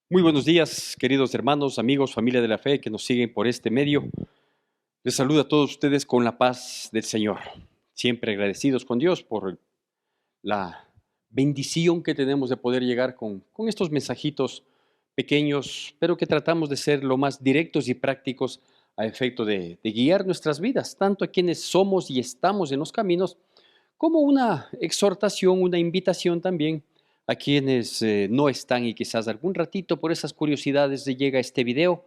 Muy buenos días, queridos hermanos, amigos, familia de la fe que nos siguen por este medio. Les saludo a todos ustedes con la paz del Señor. Siempre agradecidos con Dios por la bendición que tenemos de poder llegar con estos mensajitos pequeños, pero que tratamos de ser lo más directos y prácticos a efecto de guiar nuestras vidas, tanto a quienes somos y estamos en los caminos, como una exhortación, una invitación también a quienes no están y quizás algún ratito por esas curiosidades de llega este video,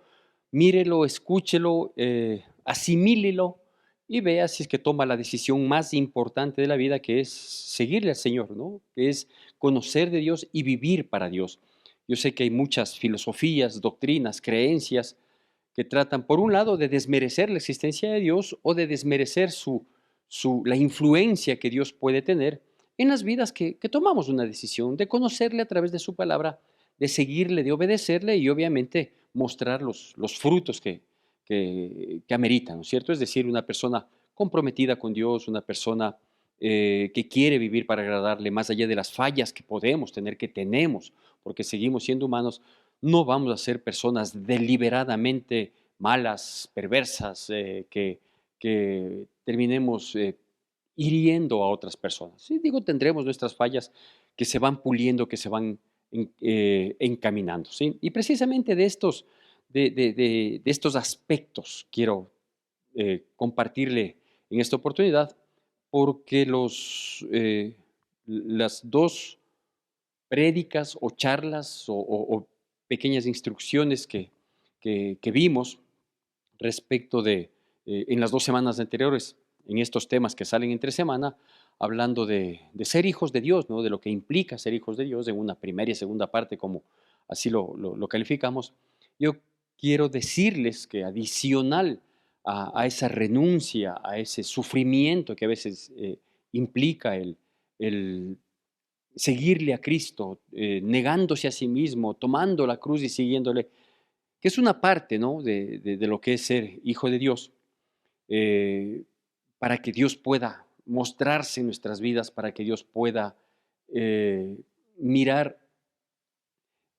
mírelo, escúchelo, asimílelo y vea si es que toma la decisión más importante de la vida, que es seguirle al Señor, ¿no? Que es conocer de Dios y vivir para Dios. Yo sé que hay muchas filosofías, doctrinas, creencias que tratan, por un lado, de desmerecer la existencia de Dios o de desmerecer la influencia que Dios puede tener en las vidas que tomamos una decisión de conocerle a través de su palabra, de seguirle, de obedecerle y obviamente mostrar los frutos que ameritan, ¿no es cierto? Es decir, una persona comprometida con Dios, una persona que quiere vivir para agradarle más allá de las fallas que podemos tener, que tenemos, porque seguimos siendo humanos. No vamos a ser personas deliberadamente malas, perversas, que terminemos hiriendo a otras personas. Sí, digo, tendremos nuestras fallas que se van puliendo, que se van encaminando. ¿Sí? Y precisamente de estos aspectos quiero compartirle en esta oportunidad, porque las dos prédicas o charlas o pequeñas instrucciones que vimos respecto en las 2 semanas anteriores, en estos temas que salen entre semana, hablando de ser hijos de Dios, ¿no? De lo que implica ser hijos de Dios en una primera y segunda parte, como así lo calificamos. Yo quiero decirles que adicional a esa renuncia, a ese sufrimiento que a veces implica el seguirle a Cristo, negándose a sí mismo, tomando la cruz y siguiéndole, que es una parte, ¿no? De lo que es ser hijo de Dios, eh, para que Dios pueda mostrarse en nuestras vidas, para que Dios pueda eh, mirar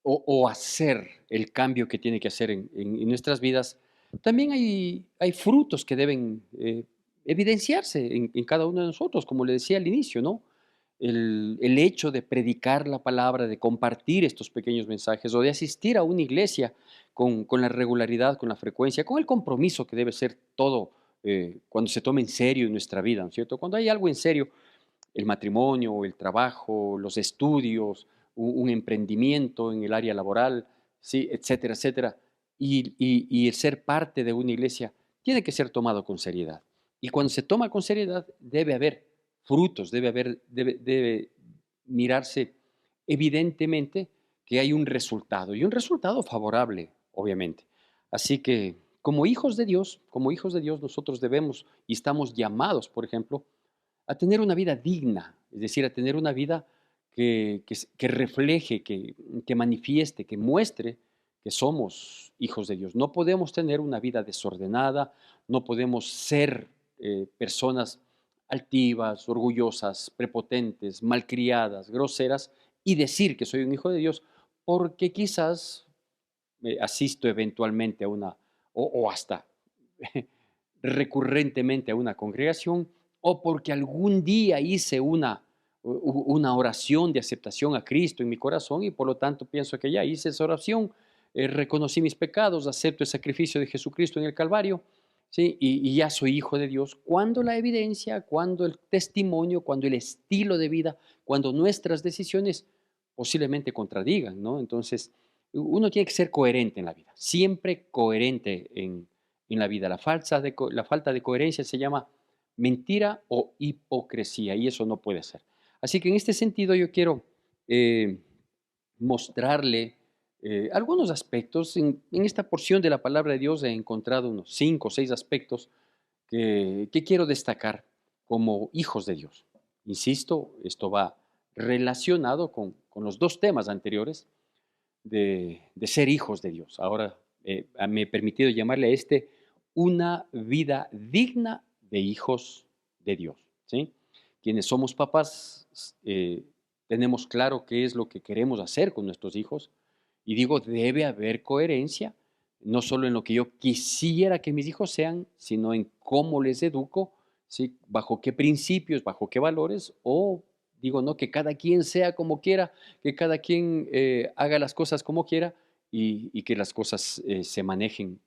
o hacer el cambio que tiene que hacer en nuestras vidas. También hay frutos que deben evidenciarse en cada uno de nosotros, como le decía al inicio, ¿no? El hecho de predicar la palabra, de compartir estos pequeños mensajes o de asistir a una iglesia con la regularidad, con la frecuencia, con el compromiso que debe ser todo cuando se toma en serio en nuestra vida, ¿no es cierto? Cuando hay algo en serio, el matrimonio, el trabajo, los estudios, un emprendimiento en el área laboral, ¿sí? Etcétera, etcétera. Y el ser parte de una iglesia tiene que ser tomado con seriedad. Y cuando se toma con seriedad, debe haber frutos, debe mirarse evidentemente que hay un resultado, y un resultado favorable, obviamente. Así que, como hijos de Dios, nosotros debemos y estamos llamados, por ejemplo, a tener una vida digna, es decir, a tener una vida que refleje, que manifieste, que muestre que somos hijos de Dios. No podemos tener una vida desordenada, no podemos ser personas altivas, orgullosas, prepotentes, malcriadas, groseras y decir que soy un hijo de Dios porque quizás asisto eventualmente a o hasta recurrentemente a una congregación, o porque algún día hice una oración de aceptación a Cristo en mi corazón y por lo tanto pienso que ya hice esa oración, reconocí mis pecados, acepto el sacrificio de Jesucristo en el Calvario, ¿sí? Y ya soy hijo de Dios. Cuando la evidencia, cuando el testimonio, cuando el estilo de vida, cuando nuestras decisiones posiblemente contradigan, ¿no? Entonces, uno tiene que ser coherente en la vida, siempre coherente en la vida. La falta de coherencia se llama mentira o hipocresía y eso no puede ser. Así que en este sentido yo quiero eh, mostrarle algunos aspectos. En esta porción de la palabra de Dios he encontrado unos 5 o 6 aspectos que quiero destacar como hijos de Dios. Insisto, esto va relacionado con los 2 temas anteriores de ser hijos de Dios. Ahora me he permitido llamarle a una vida digna de hijos de Dios. ¿Sí? Quienes somos papás tenemos claro qué es lo que queremos hacer con nuestros hijos Y digo, debe haber coherencia, no solo en lo que yo quisiera que mis hijos sean, sino en cómo les educo, ¿sí? Bajo qué principios, bajo qué valores, o digo, no, que cada quien sea como quiera, que cada quien haga las cosas como quiera y que las cosas se manejen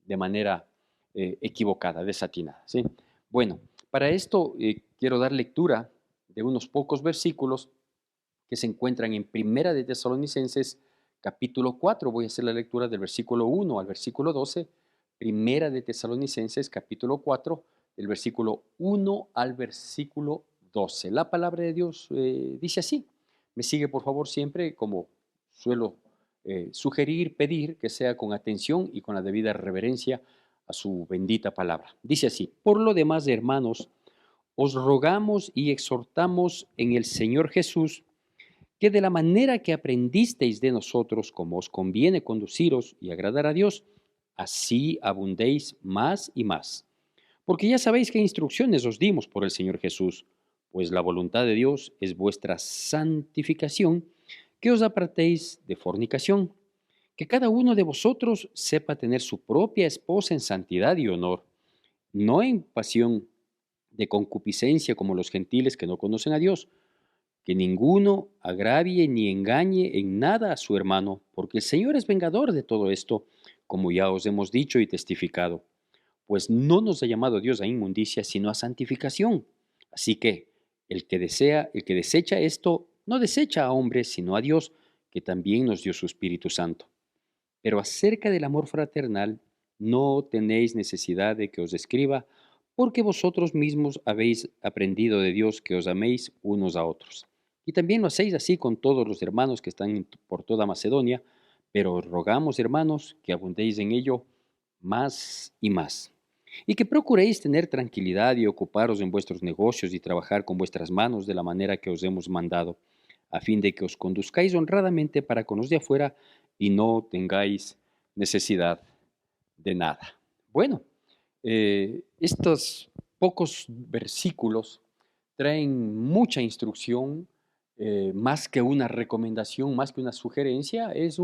de manera equivocada, desatinada, ¿sí? Bueno, para esto quiero dar lectura de unos pocos versículos que se encuentran en Primera de Tesalonicenses capítulo 4. Voy a hacer la lectura del versículo 1 al versículo 12. Primera de Tesalonicenses capítulo 4, del versículo 1 al versículo 12. La palabra de Dios dice así. Me sigue por favor siempre, como suelo sugerir, pedir, que sea con atención y con la debida reverencia a su bendita palabra. Dice así: por lo demás, hermanos, os rogamos y exhortamos en el Señor Jesús que de la manera que aprendisteis de nosotros, como os conviene conduciros y agradar a Dios, así abundéis más y más. Porque ya sabéis qué instrucciones os dimos por el Señor Jesús, pues la voluntad de Dios es vuestra santificación, que os apartéis de fornicación, que cada uno de vosotros sepa tener su propia esposa en santidad y honor, no en pasión de concupiscencia como los gentiles que no conocen a Dios, que ninguno agravie ni engañe en nada a su hermano, porque el Señor es vengador de todo esto, como ya os hemos dicho y testificado, pues no nos ha llamado Dios a inmundicia, sino a santificación. Así que el que desecha esto, no desecha a hombres, sino a Dios, que también nos dio su Espíritu Santo. Pero acerca del amor fraternal, no tenéis necesidad de que os escriba, porque vosotros mismos habéis aprendido de Dios que os améis unos a otros. Y también lo hacéis así con todos los hermanos que están por toda Macedonia, pero os rogamos, hermanos, que abundéis en ello más y más. Y que procuréis tener tranquilidad y ocuparos en vuestros negocios y trabajar con vuestras manos de la manera que os hemos mandado, a fin de que os conduzcáis honradamente para con los de afuera y no tengáis necesidad de nada. Bueno, estos pocos versículos traen mucha instrucción, más que una recomendación, más que una sugerencia, es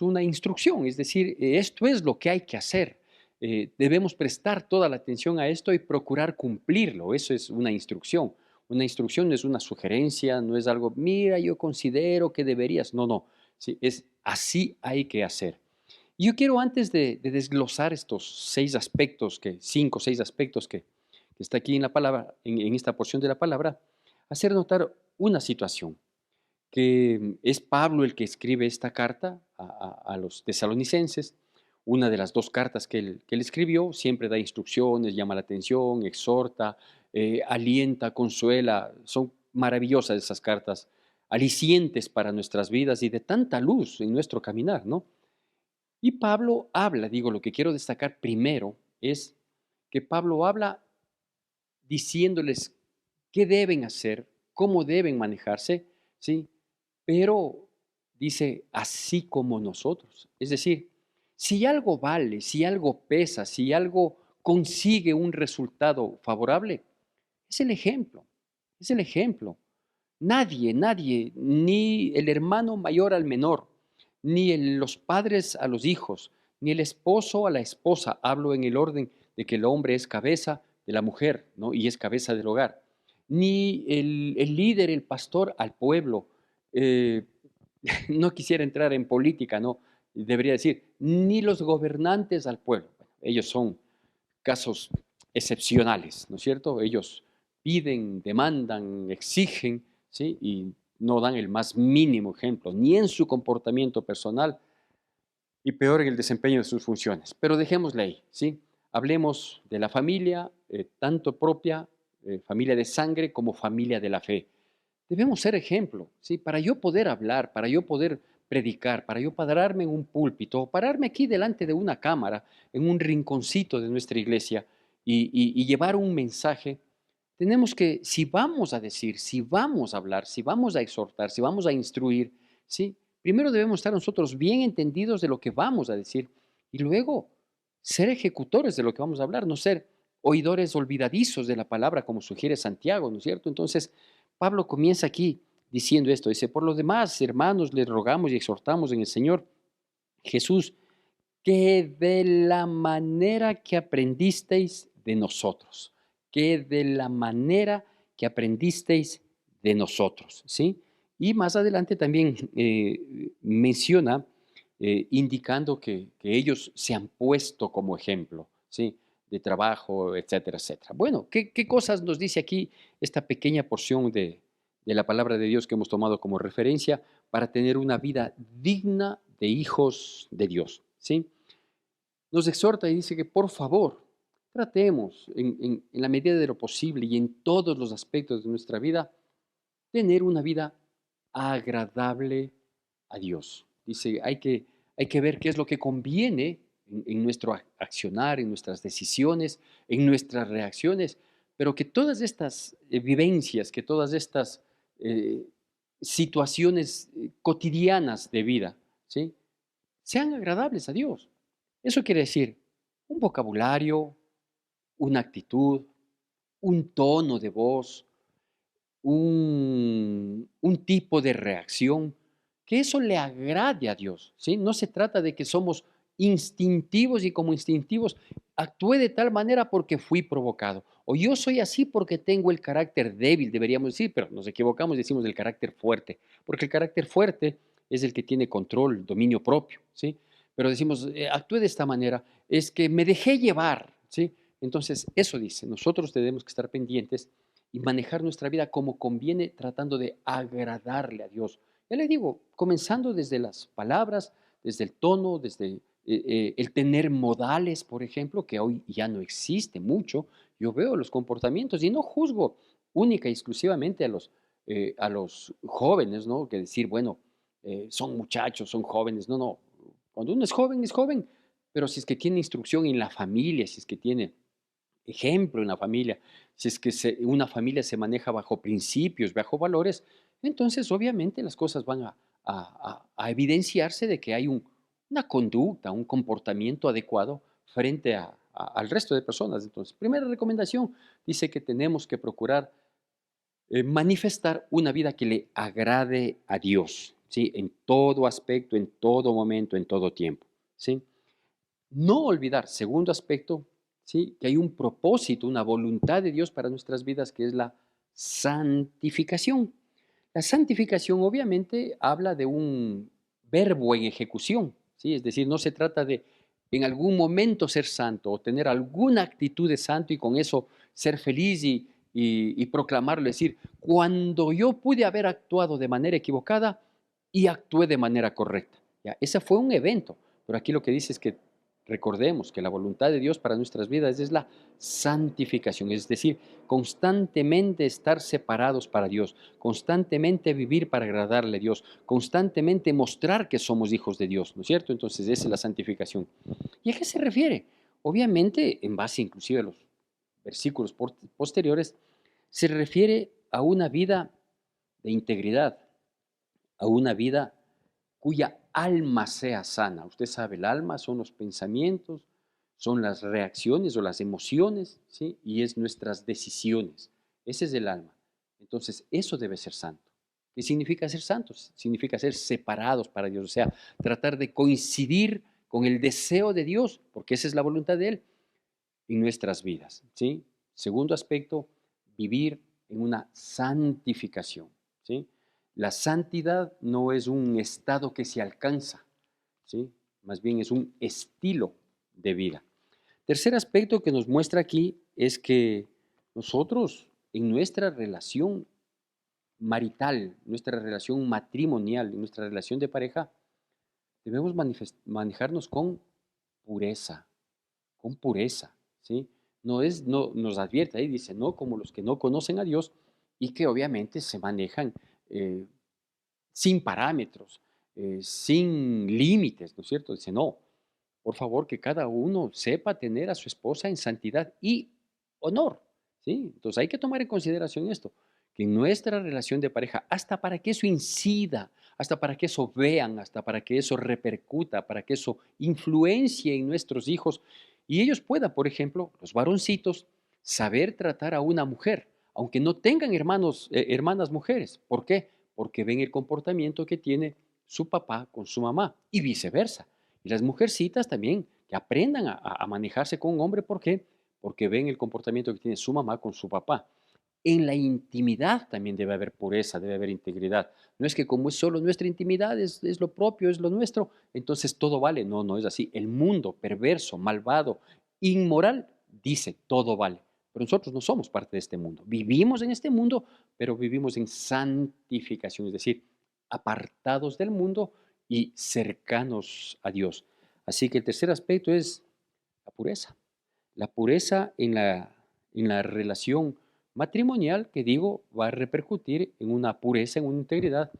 una instrucción, es decir, esto es lo que hay que hacer. Debemos prestar toda la atención a esto y procurar cumplirlo. Eso es una instrucción. Una instrucción no es una sugerencia, no es algo, mira, yo considero que deberías. No, no. Sí, es así hay que hacer. Y yo quiero antes de desglosar estos 6 aspectos, cinco o 6 aspectos que está aquí en la palabra, en esta porción de la palabra, hacer notar una situación, que es Pablo el que escribe esta carta a los tesalonicenses. Una de las 2 cartas que él escribió, siempre da instrucciones, llama la atención, exhorta, alienta, consuela. Son maravillosas esas cartas, alicientes para nuestras vidas y de tanta luz en nuestro caminar, ¿no? Y Pablo habla, digo, lo que quiero destacar primero es que Pablo habla diciéndoles qué deben hacer, cómo deben manejarse, ¿sí? Pero dice, así como nosotros. Es decir, si algo vale, si algo pesa, si algo consigue un resultado favorable, es el ejemplo, es el ejemplo. Nadie, ni el hermano mayor al menor, ni los padres a los hijos, ni el esposo a la esposa, hablo en el orden de que el hombre es cabeza de la mujer, ¿no? Y es cabeza del hogar, ni el líder, el pastor al pueblo. eh, no quisiera entrar en política, ¿no? Debería decir, ni los gobernantes al pueblo. Bueno, ellos son casos excepcionales, ¿no es cierto? Ellos piden, demandan, exigen, ¿sí? Y no dan el más mínimo ejemplo, ni en su comportamiento personal y peor en el desempeño de sus funciones. Pero dejémosle ahí, ¿sí? Hablemos de la familia, tanto propia, familia de sangre, como familia de la fe. Debemos ser ejemplo, ¿sí? Para yo poder hablar, para yo poder predicar, para yo pararme en un púlpito, o pararme aquí delante de una cámara, en un rinconcito de nuestra iglesia y llevar un mensaje, tenemos que, si vamos a decir, si vamos a hablar, si vamos a exhortar, si vamos a instruir, ¿sí? Primero debemos estar nosotros bien entendidos de lo que vamos a decir y luego ser ejecutores de lo que vamos a hablar, no ser oidores olvidadizos de la palabra como sugiere Santiago, ¿no es cierto? Entonces, Pablo comienza aquí diciendo esto. Dice, por lo demás, hermanos, les rogamos y exhortamos en el Señor Jesús que de la manera que aprendisteis de nosotros, que de la manera que aprendisteis de nosotros, ¿sí? Y más adelante también menciona, indicando que ellos se han puesto como ejemplo, ¿sí? De trabajo, etcétera, etcétera. Bueno, ¿qué cosas nos dice aquí esta pequeña porción de la palabra de Dios que hemos tomado como referencia para tener una vida digna de hijos de Dios? ¿Sí? Nos exhorta y dice que por favor tratemos en la medida de lo posible y en todos los aspectos de nuestra vida tener una vida agradable a Dios. Dice, hay que ver qué es lo que conviene en nuestro accionar, en nuestras decisiones, en nuestras reacciones, pero que todas estas vivencias, que todas estas eh, situaciones cotidianas de vida, ¿sí? Sean agradables a Dios. Eso quiere decir un vocabulario, una actitud, un tono de voz, un tipo de reacción, que eso le agrade a Dios, ¿sí? No se trata de que somos instintivos y como instintivos actué de tal manera porque fui provocado. O yo soy así porque tengo el carácter débil, deberíamos decir, pero nos equivocamos, decimos del carácter fuerte, porque el carácter fuerte es el que tiene control, dominio propio, ¿sí? Pero decimos, actué de esta manera, es que me dejé llevar, ¿sí? Entonces, eso dice, nosotros tenemos que estar pendientes y manejar nuestra vida como conviene, tratando de agradarle a Dios. Ya le digo, comenzando desde las palabras, desde el tono, desde el tener modales, por ejemplo, que hoy ya no existe mucho. Yo veo los comportamientos y no juzgo única y exclusivamente a los jóvenes, ¿no? Que decir, bueno, son muchachos, son jóvenes. No, no. Cuando uno es joven, pero si es que tiene instrucción en la familia, si es que tiene ejemplo en la familia, si es que una familia se maneja bajo principios, bajo valores, entonces obviamente las cosas van a evidenciarse de que hay una conducta, un comportamiento adecuado frente al resto de personas. Entonces, primera recomendación, dice que tenemos que procurar manifestar una vida que le agrade a Dios, ¿sí? En todo aspecto, en todo momento, en todo tiempo, ¿sí? No olvidar, segundo aspecto, ¿sí? Que hay un propósito, una voluntad de Dios para nuestras vidas, que es la santificación. La santificación obviamente habla de un verbo en ejecución, ¿sí? Es decir, no se trata de en algún momento ser santo o tener alguna actitud de santo y con eso ser feliz y proclamarlo, es decir, cuando yo pude haber actuado de manera equivocada y actué de manera correcta. ¿Ya? Ese fue un evento, pero aquí lo que dice es que recordemos que la voluntad de Dios para nuestras vidas es la santificación, es decir, constantemente estar separados para Dios, constantemente vivir para agradarle a Dios, constantemente mostrar que somos hijos de Dios, ¿no es cierto? Entonces esa es la santificación. ¿Y a qué se refiere? Obviamente, en base inclusive a los versículos posteriores, se refiere a una vida de integridad, a una vida cuya alma sea sana. Usted sabe, el alma son los pensamientos, son las reacciones o las emociones, ¿sí? Y es nuestras decisiones. Ese es el alma. Entonces, eso debe ser santo. ¿Qué significa ser santos? Significa ser separados para Dios, o sea, tratar de coincidir con el deseo de Dios, porque esa es la voluntad de Él en nuestras vidas, ¿sí? Segundo aspecto, vivir en una santificación, ¿sí? La santidad no es un estado que se alcanza, ¿sí? Más bien es un estilo de vida. Tercer aspecto que nos muestra aquí es que nosotros en nuestra relación marital, nuestra relación matrimonial, nuestra relación de pareja, debemos manejarnos con pureza, ¿sí? No, nos advierte ahí, dice, no como los que no conocen a Dios y que obviamente se manejan eh, sin parámetros, sin límites, ¿no es cierto? Dice, no, por favor, que cada uno sepa tener a su esposa en santidad y honor, ¿sí? Entonces hay que tomar en consideración esto, que en nuestra relación de pareja, hasta para que eso incida, hasta para que eso vean, hasta para que eso repercuta, para que eso influencie en nuestros hijos y ellos puedan, por ejemplo, los varoncitos, saber tratar a una mujer, aunque no tengan hermanas mujeres. ¿Por qué? porque ven el comportamiento que tiene su papá con su mamá y viceversa. Y las mujercitas también, que aprendan a manejarse con un hombre, ¿por qué? Porque ven el comportamiento que tiene su mamá con su papá. En la intimidad también debe haber pureza, debe haber integridad. No es que como es solo nuestra intimidad, es lo propio, es lo nuestro, entonces todo vale. No, no es así. El mundo perverso, malvado, inmoral, dice todo vale. Pero nosotros no somos parte de este mundo. Vivimos en este mundo, pero vivimos en santificación, es decir, apartados del mundo y cercanos a Dios. Así que el tercer aspecto es la pureza. La pureza en la relación matrimonial, que digo, va a repercutir en una pureza, en una integridad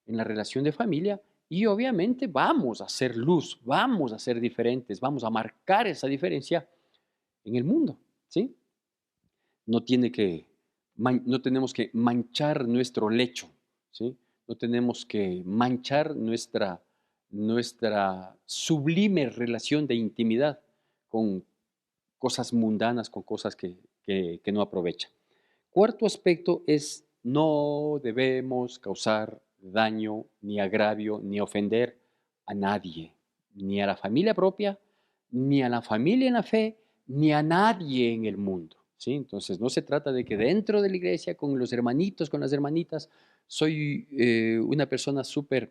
en la relación de familia y obviamente vamos a ser luz, vamos a ser diferentes, vamos a marcar esa diferencia en el mundo, ¿sí? No tiene que, no tenemos que manchar nuestro lecho, ¿sí? No tenemos que manchar nuestra sublime relación de intimidad con cosas mundanas, con cosas que no aprovechan. Cuarto aspecto es no debemos causar daño, ni agravio, ni ofender a nadie, ni a la familia propia, ni a la familia en la fe, ni a nadie en el mundo. ¿Sí? Entonces no se trata de que dentro de la iglesia, con los hermanitos, con las hermanitas, soy una persona súper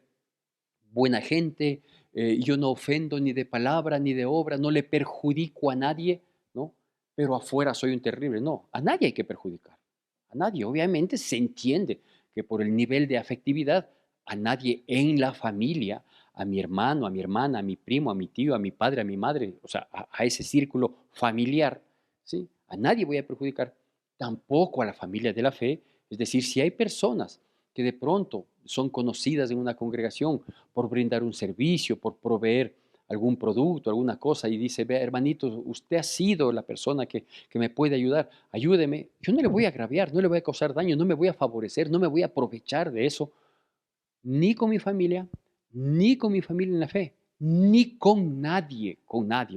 buena gente, yo no ofendo ni de palabra ni de obra, no le perjudico a nadie, ¿no? Pero afuera soy un terrible. No, a nadie hay que perjudicar, a nadie. Obviamente se entiende que por el nivel de afectividad, a nadie en la familia, a mi hermano, a mi hermana, a mi primo, a mi tío, a mi padre, a mi madre, o sea, a ese círculo familiar, ¿sí? A nadie voy a perjudicar, tampoco a la familia de la fe. Es decir, si hay personas que de pronto son conocidas en una congregación por brindar un servicio, por proveer algún producto, alguna cosa, y dice, vea, hermanito, usted ha sido la persona que me puede ayudar, ayúdeme. Yo no le voy a agraviar, no le voy a causar daño, no me voy a favorecer, no me voy a aprovechar de eso, ni con mi familia en la fe, ni con nadie,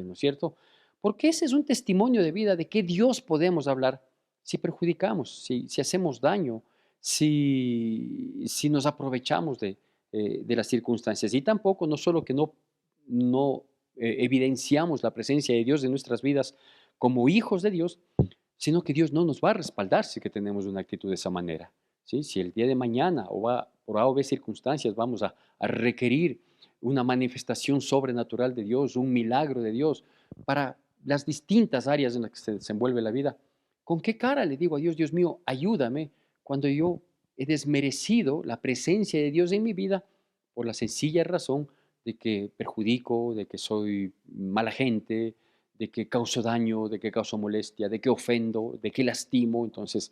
¿no es cierto? Porque ese es un testimonio de vida de que Dios podemos hablar si perjudicamos, si hacemos daño, si nos aprovechamos de las circunstancias. Y tampoco, no solo que no evidenciamos la presencia de Dios en nuestras vidas como hijos de Dios, sino que Dios no nos va a respaldar si que tenemos una actitud de esa manera. ¿Sí? Si el día de mañana o va, por A o B circunstancias vamos a requerir una manifestación sobrenatural de Dios, un milagro de Dios para las distintas áreas en las que se desenvuelve la vida, ¿con qué cara le digo a Dios, Dios mío, ayúdame cuando yo he desmerecido la presencia de Dios en mi vida por la sencilla razón de que perjudico, de que soy mala gente, de que causo daño, de que causo molestia, de que ofendo, de que lastimo? Entonces,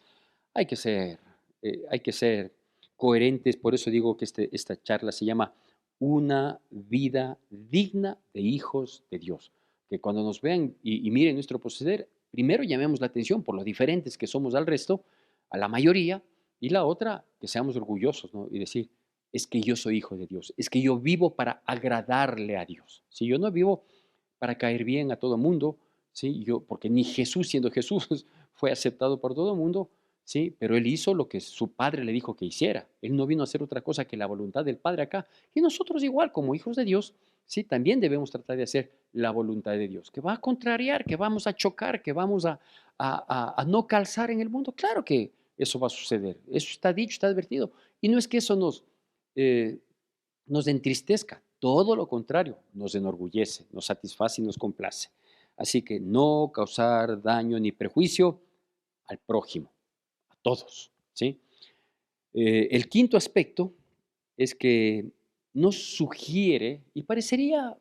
hay que ser, hay que ser coherentes. Por eso digo que esta charla se llama Una vida digna de hijos de Dios. Que cuando nos vean y miren nuestro proceder, primero llamemos la atención por lo diferentes que somos al resto, a la mayoría, y la otra, que seamos orgullosos, ¿no? Y decir, es que yo soy hijo de Dios, es que yo vivo para agradarle a Dios. Si yo no vivo para caer bien a todo mundo, ¿sí? Porque ni Jesús, siendo Jesús, fue aceptado por todo el mundo, ¿sí? Pero él hizo lo que su padre le dijo que hiciera. Él no vino a hacer otra cosa que la voluntad del Padre acá. Y nosotros igual, como hijos de Dios, ¿sí? También debemos tratar de hacer la voluntad de Dios, que va a contrariar, que vamos a chocar, que vamos a no calzar en el mundo. Claro que eso va a suceder. Eso está dicho, está advertido. Y no es que eso eh, nos entristezca, todo lo contrario, nos enorgullece, nos satisface y nos complace. Así que no causar daño ni perjuicio al prójimo, a todos, ¿sí? El quinto aspecto es que nos sugiere, y parecería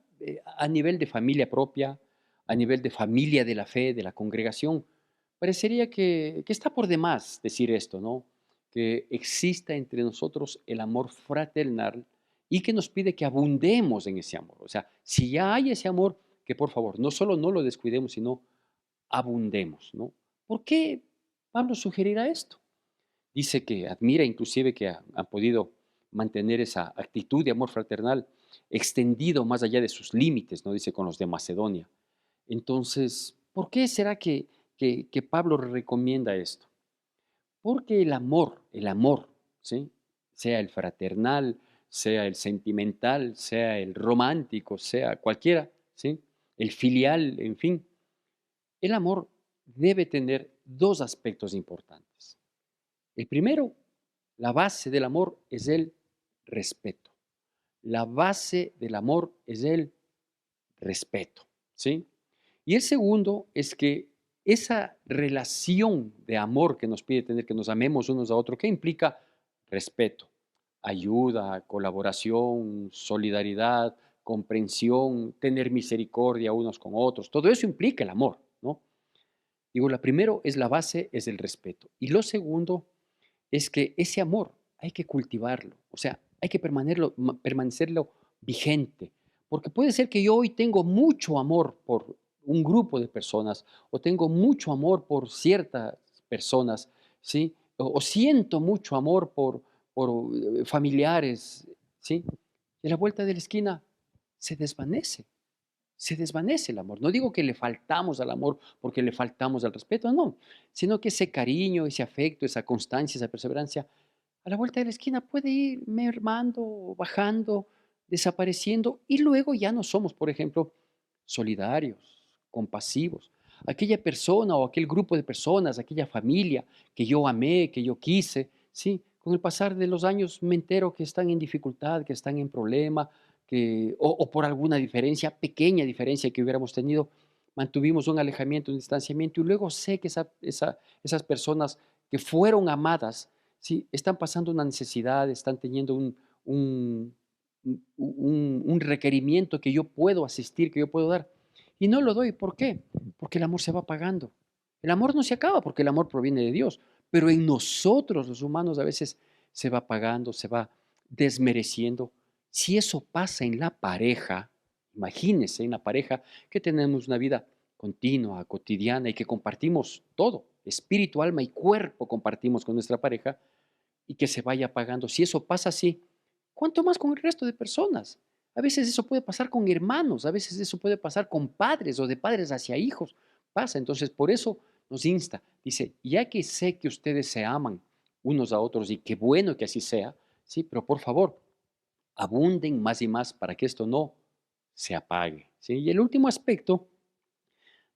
a nivel de familia propia, a nivel de familia de la fe, de la congregación, parecería que está por demás decir esto, ¿no? Que exista entre nosotros el amor fraternal y que nos pide que abundemos en ese amor. O sea, si ya hay ese amor, que por favor, no solo no lo descuidemos, sino abundemos, ¿no? ¿Por qué Pablo sugerirá esto? Dice que admira inclusive que han podido mantener esa actitud de amor fraternal extendido más allá de sus límites, ¿no? Dice con los de Macedonia. Entonces, ¿por qué será que Pablo recomienda esto? Porque el amor, ¿sí? sea el fraternal, sea el sentimental, sea el romántico, sea cualquiera, ¿sí? El filial, en fin. El amor debe tener dos aspectos importantes. El primero, la base del amor es el respeto. La base del amor es el respeto, ¿sí? Y el segundo es que esa relación de amor que nos pide tener, que nos amemos unos a otros, ¿qué implica? Respeto, ayuda, colaboración, solidaridad, comprensión, tener misericordia unos con otros. Todo eso implica el amor, ¿no? Digo, la primero es la base, es el respeto. Y lo segundo es que ese amor hay que cultivarlo, o sea, hay que permanecerlo vigente, porque puede ser que yo hoy tengo mucho amor por un grupo de personas o tengo mucho amor por ciertas personas, ¿sí? O siento mucho amor por familiares, ¿sí? Y a la vuelta de la esquina se desvanece. Se desvanece el amor. No digo que le faltamos al amor porque le faltamos al respeto, no, sino que ese cariño, ese afecto, esa constancia, esa perseverancia, a la vuelta de la esquina puede ir mermando, bajando, desapareciendo y luego ya no somos, por ejemplo, solidarios, compasivos. Aquella persona o aquel grupo de personas, aquella familia que yo amé, que yo quise, sí, con el pasar de los años me entero que están en dificultad, que están en problema, o por alguna diferencia, pequeña diferencia que hubiéramos tenido, mantuvimos un alejamiento, un distanciamiento y luego sé que esas personas que fueron amadas, sí, están pasando una necesidad, están teniendo un, un requerimiento que yo puedo asistir, que yo puedo dar. Y no lo doy. ¿Por qué? Porque el amor se va pagando. El amor no se acaba porque el amor proviene de Dios, pero en nosotros los humanos a veces se va pagando, se va desmereciendo. Si eso pasa en la pareja, imagínense en la pareja que tenemos una vida continua, cotidiana y que compartimos todo, espíritu, alma y cuerpo compartimos con nuestra pareja y que se vaya pagando. Si eso pasa así, ¿cuánto más con el resto de personas? A veces eso puede pasar con hermanos, a veces eso puede pasar con padres o de padres hacia hijos. Pasa, entonces por eso nos insta. Dice, ya que sé que ustedes se aman unos a otros y qué bueno que así sea, sí, pero por favor, abunden más y más para que esto no se apague. ¿Sí? Y el último aspecto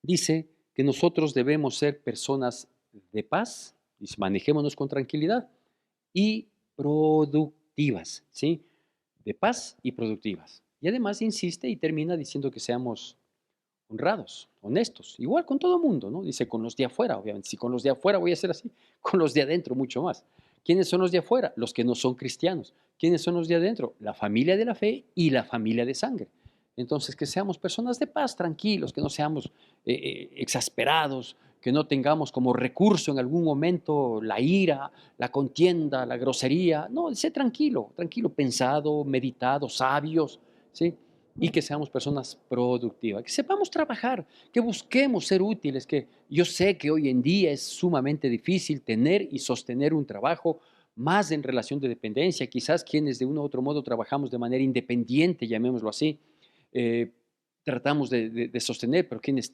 dice que nosotros debemos ser personas de paz, y manejémonos con tranquilidad, y productivas, ¿sí? De paz y productivas. Y además insiste y termina diciendo que seamos honrados, honestos, igual con todo el mundo, ¿no? Dice con los de afuera, obviamente. Si con los de afuera voy a ser así, con los de adentro mucho más. ¿Quiénes son los de afuera? Los que no son cristianos. ¿Quiénes son los de adentro? La familia de la fe y la familia de sangre. Entonces, que seamos personas de paz, tranquilos, que no seamos exasperados, que no tengamos como recurso en algún momento la ira, la contienda, la grosería. No, sé tranquilo, tranquilo, pensado, meditado, sabios, ¿sí? Y que seamos personas productivas, que sepamos trabajar, que busquemos ser útiles, que yo sé que hoy en día es sumamente difícil tener y sostener un trabajo más en relación de dependencia, quizás quienes de uno u otro modo trabajamos de manera independiente, llamémoslo así, eh, tratamos de sostener, pero quienes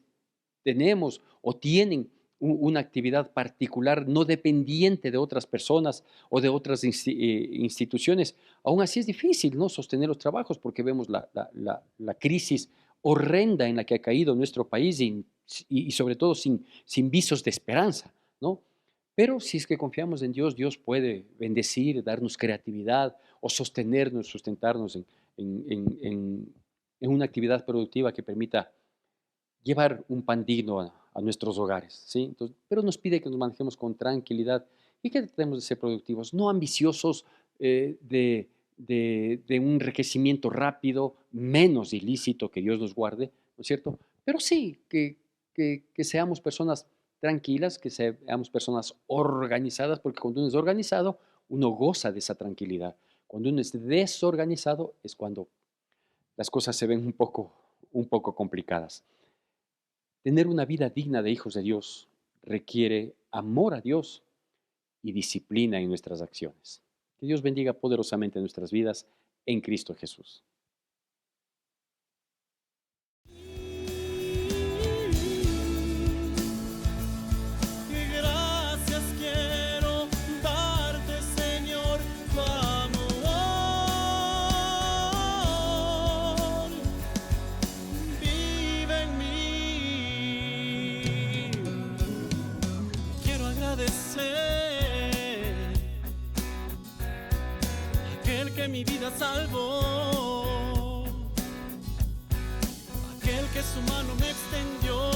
tenemos o tienen una actividad particular no dependiente de otras personas o de otras instituciones, aún así es difícil, ¿no? Sostener los trabajos porque vemos la crisis horrenda en la que ha caído nuestro país y sobre todo sin visos de esperanza, ¿no? Pero si es que confiamos en Dios, Dios puede bendecir, darnos creatividad o sostenernos, sustentarnos en una actividad productiva que permita llevar un pan digno a nuestros hogares, ¿sí? Entonces, pero nos pide que nos manejemos con tranquilidad y que tratemos de ser productivos, no ambiciosos de un enriquecimiento rápido, menos ilícito, que Dios nos guarde, ¿no es cierto? Pero sí, que seamos personas tranquilas, que seamos personas organizadas, porque cuando uno es organizado, uno goza de esa tranquilidad. Cuando uno es desorganizado es cuando las cosas se ven un poco complicadas. Tener una vida digna de hijos de Dios requiere amor a Dios y disciplina en nuestras acciones. Que Dios bendiga poderosamente nuestras vidas en Cristo Jesús. Qué gracias quiero darte, Señor, aquel que mi vida salvó, aquel que su mano me extendió.